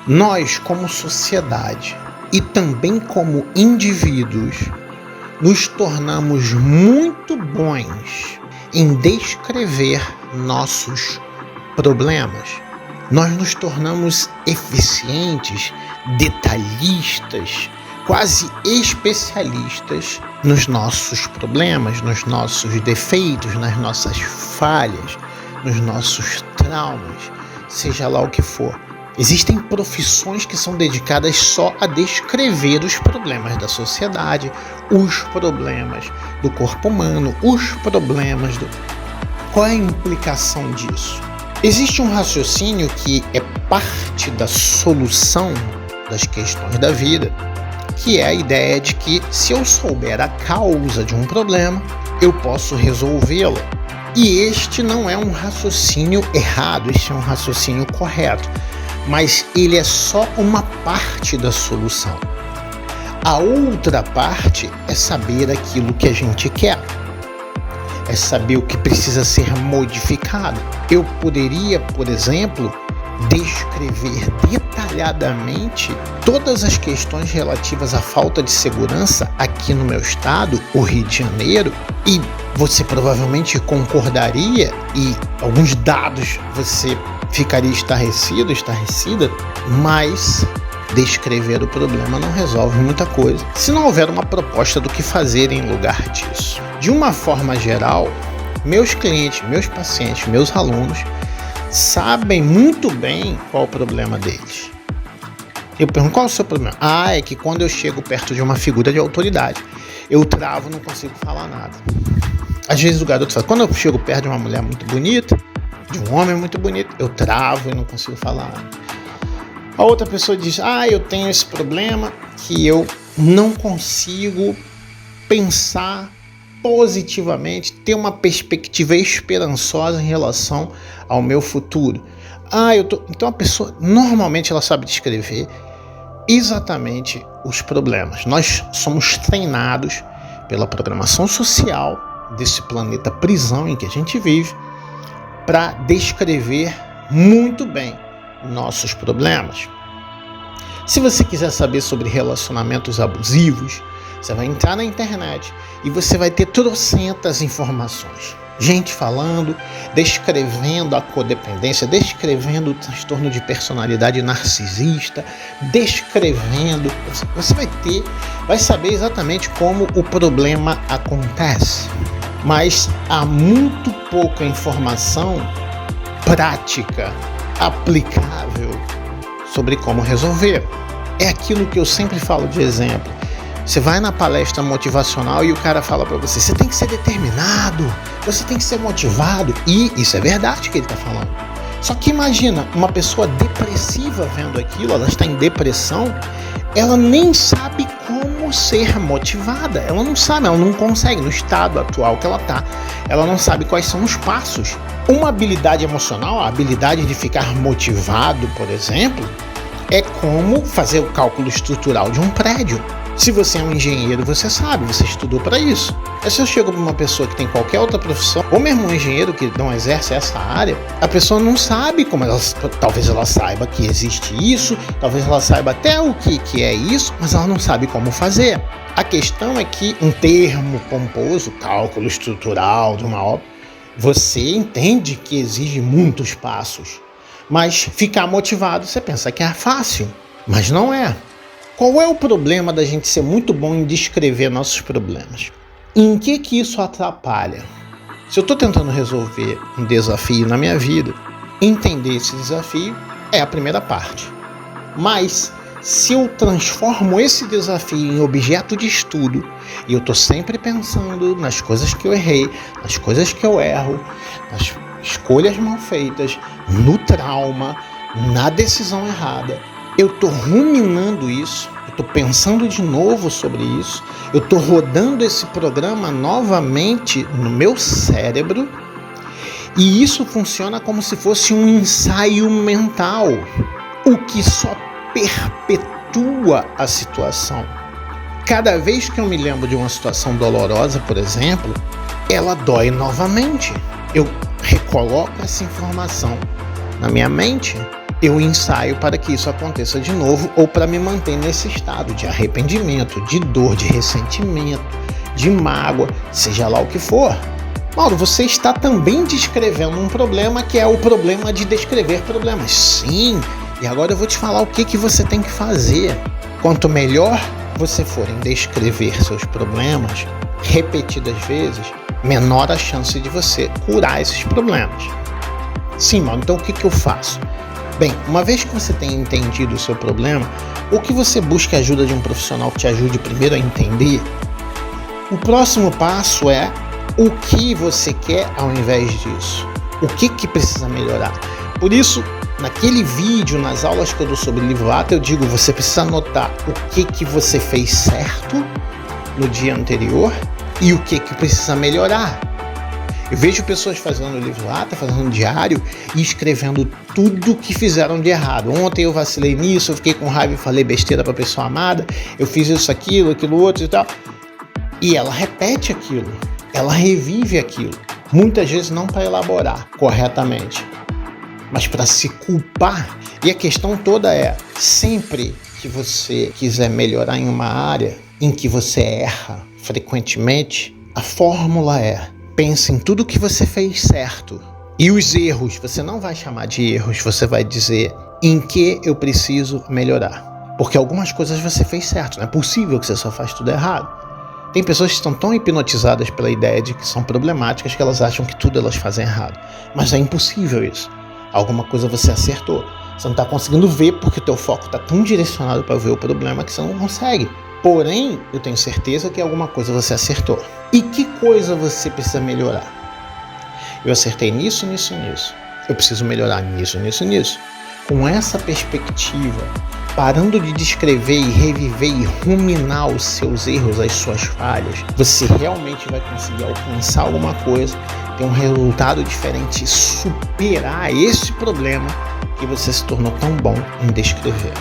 Nós, como sociedade e também como indivíduos, nos tornamos muito bons em descrever nossos problemas. Nós nos tornamos eficientes, detalhistas, quase especialistas nos nossos problemas, nos nossos defeitos, nas nossas falhas, nos nossos traumas, seja lá o que for. Existem profissões que são dedicadas só a descrever os problemas da sociedade, os problemas do corpo humano, os problemas do... Qual é a implicação disso? Existe um raciocínio que é parte da solução das questões da vida, que é a ideia de que se eu souber a causa de um problema, eu posso resolvê-lo. E este não é um raciocínio errado, este é um raciocínio correto, mas ele é só uma parte da solução. A outra parte é saber aquilo que a gente quer, é saber o que precisa ser modificado. Eu poderia, por exemplo, descrever detalhadamente todas as questões relativas à falta de segurança aqui no meu estado, o Rio de Janeiro, e você provavelmente concordaria, e alguns dados você ficaria estarrecida, mas descrever o problema não resolve muita coisa se não houver uma proposta do que fazer em lugar disso. De uma forma geral, meus clientes, meus pacientes, meus alunos sabem muito bem qual é o problema deles. Eu pergunto, qual é o seu problema? É que quando eu chego perto de uma figura de autoridade, eu travo, não consigo falar nada. Às vezes o garoto fala, quando eu chego perto de uma mulher muito bonita, de um homem muito bonito, eu travo e não consigo falar nada. A outra pessoa diz, eu tenho esse problema que eu não consigo pensar positivamente, ter uma perspectiva esperançosa em relação ao meu futuro. Então a pessoa, normalmente ela sabe descrever exatamente os problemas. Nós somos treinados pela programação social desse planeta prisão em que a gente vive para descrever muito bem nossos problemas. Se você quiser saber sobre relacionamentos abusivos, você vai entrar na internet e você vai ter trocentas informações. Gente falando, descrevendo a codependência, descrevendo o transtorno de personalidade narcisista, descrevendo. Você vai saber exatamente como o problema acontece. Mas há muito pouca informação prática, aplicável sobre como resolver. É aquilo que eu sempre falo de exemplo. Você vai na palestra motivacional e o cara fala para você, você tem que ser determinado, você tem que ser motivado. E isso é verdade que ele está falando. Só que imagina, uma pessoa depressiva vendo aquilo, ela está em depressão, ela nem sabe como ser motivada. Ela não sabe, ela não consegue, no estado atual que ela está. Ela não sabe quais são os passos. Uma habilidade emocional, a habilidade de ficar motivado, por exemplo, é como fazer o cálculo estrutural de um prédio. Se você é um engenheiro, você sabe, você estudou para isso. Mas se eu chego para uma pessoa que tem qualquer outra profissão, ou mesmo um engenheiro que não exerce essa área, a pessoa não sabe como talvez ela saiba que existe isso, talvez ela saiba até o que é isso, mas ela não sabe como fazer. A questão é que um termo pomposo, cálculo estrutural de uma obra, você entende que exige muitos passos, mas ficar motivado, você pensa que é fácil, mas não é. Qual é o problema da gente ser muito bom em descrever nossos problemas? Em que isso atrapalha? Se eu estou tentando resolver um desafio na minha vida, entender esse desafio é a primeira parte. Mas se eu transformo esse desafio em objeto de estudo e eu estou sempre pensando nas coisas que eu errei, nas coisas que eu erro, nas escolhas mal feitas, no trauma, na decisão errada, eu estou ruminando isso, eu estou pensando de novo sobre isso, eu estou rodando esse programa novamente no meu cérebro e isso funciona como se fosse um ensaio mental, o que só perpetua a situação. Cada vez que eu me lembro de uma situação dolorosa, por exemplo, ela dói novamente. Eu recoloco essa informação na minha mente eu ensaio para que isso aconteça de novo ou para me manter nesse estado de arrependimento, de dor, de ressentimento, de mágoa, seja lá o que for. Mauro, você está também descrevendo um problema que é o problema de descrever problemas. Sim, e agora eu vou te falar o que você tem que fazer. Quanto melhor você for em descrever seus problemas repetidas vezes, menor a chance de você curar esses problemas. Sim, Mauro, então o que eu faço? Bem, uma vez que você tenha entendido o seu problema, ou que você busque a ajuda de um profissional que te ajude primeiro a entender, o próximo passo é o que você quer ao invés disso. O que precisa melhorar? Por isso, naquele vídeo, nas aulas que eu dou sobre livro-ato, eu digo, você precisa anotar o que você fez certo no dia anterior e o que precisa melhorar. Eu vejo pessoas fazendo livro-ato, fazendo diário e escrevendo tudo que fizeram de errado. Ontem eu vacilei nisso, eu fiquei com raiva e falei besteira para a pessoa amada, eu fiz isso, aquilo outro e tal. E ela repete aquilo, ela revive aquilo. Muitas vezes não para elaborar corretamente, mas para se culpar. E a questão toda é, sempre que você quiser melhorar em uma área em que você erra frequentemente, a fórmula é: pense em tudo que você fez certo. E os erros, você não vai chamar de erros, você vai dizer em que eu preciso melhorar. Porque algumas coisas você fez certo, não é possível que você só faz tudo errado. Tem pessoas que estão tão hipnotizadas pela ideia de que são problemáticas que elas acham que tudo elas fazem errado. Mas é impossível isso. Alguma coisa você acertou. Você não está conseguindo ver porque o teu foco está tão direcionado para ver o problema que você não consegue. Porém, eu tenho certeza que alguma coisa você acertou. E que coisa você precisa melhorar? Eu acertei nisso. Eu preciso melhorar nisso. Com essa perspectiva, parando de descrever e reviver e ruminar os seus erros, as suas falhas, você realmente vai conseguir alcançar alguma coisa, ter um resultado diferente e superar esse problema que você se tornou tão bom em descrever.